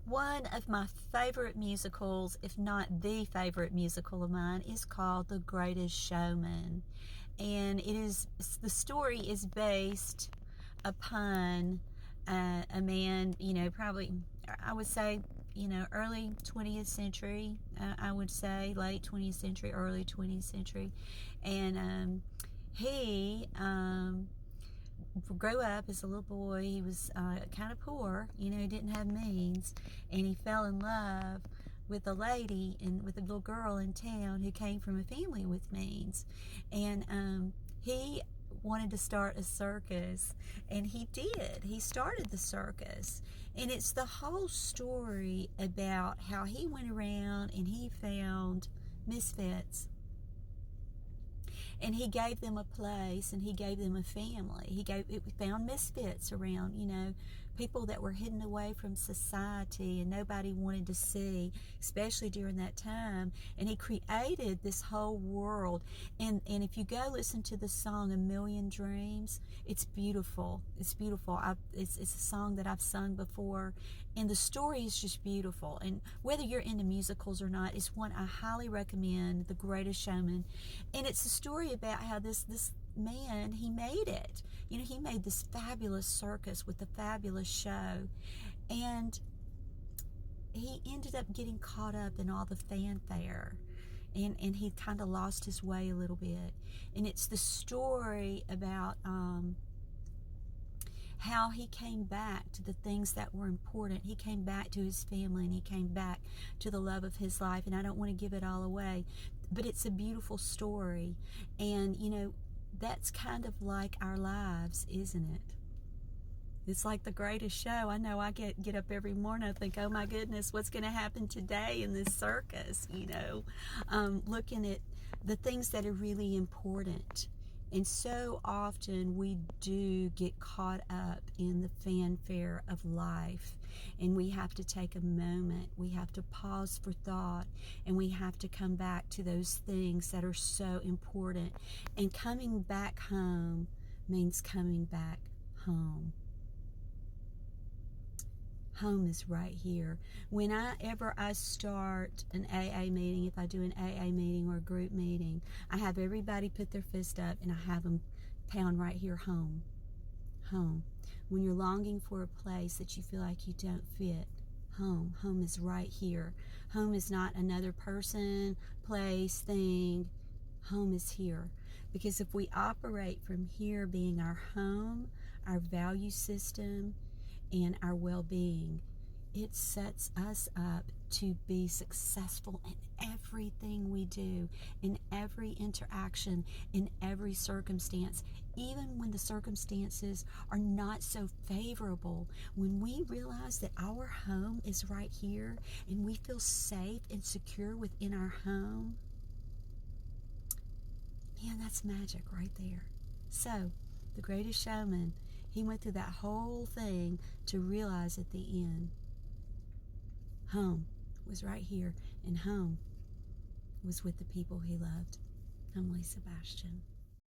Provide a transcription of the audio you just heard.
One of my favorite musicals, if not the favorite musical of mine, is called The Greatest Showman. And the story is based upon a man, probably, I would say, early 20th century, I would say, late 20th century, early 20th century. And he grew up as a little boy. He was kind of poor, he didn't have means, and he fell in love with a lady and with a little girl in town who came from a family with means. And he wanted to start a circus, and he did. He started the circus, and it's the whole story about how he went around and he found misfits, and he gave them a place, and he gave them a family. Found misfits around, people that were hidden away from society and nobody wanted to see, especially during that time. And he created this whole world. And if you go listen to the song "A Million Dreams," it's beautiful. It's beautiful. It's a song that I've sung before, and the story is just beautiful. And whether you're into musicals or not, it's one I highly recommend, The Greatest Showman. And it's a story about how this man, he made it. He made this fabulous circus with a fabulous show, and he ended up getting caught up in all the fanfare, and he kind of lost his way a little bit. And it's the story about how he came back to the things that were important. He came back to his family, and he came back to the love of his life. And I don't want to give it all away, but it's a beautiful story. And that's kind of like our lives, isn't it? It's like The Greatest Show. I know I get up every morning, I think, oh my goodness, what's going to happen today in this circus? Looking at the things that are really important. And so often we do get caught up in the fanfare of life, and we have to take a moment. We have to pause for thought, and we have to come back to those things that are so important. And coming back home means coming back home. Home is right here. Whenever I start an AA meeting, if I do an AA meeting or a group meeting, I have everybody put their fist up, and I have them pound right here, home. Home. When you're longing for a place that you feel like you don't fit, home. Home is right here. Home is not another person, place, thing. Home is here. Because if we operate from here being our home, our value system, and our well-being, it sets us up to be successful in everything we do, in every interaction, in every circumstance. Even when the circumstances are not so favorable, when we realize that our home is right here and we feel safe and secure within our home, man, that's magic right there. So, The Greatest Showman, he went through that whole thing to realize at the end, home was right here, and home was with the people he loved. I'm Lisa Bastian.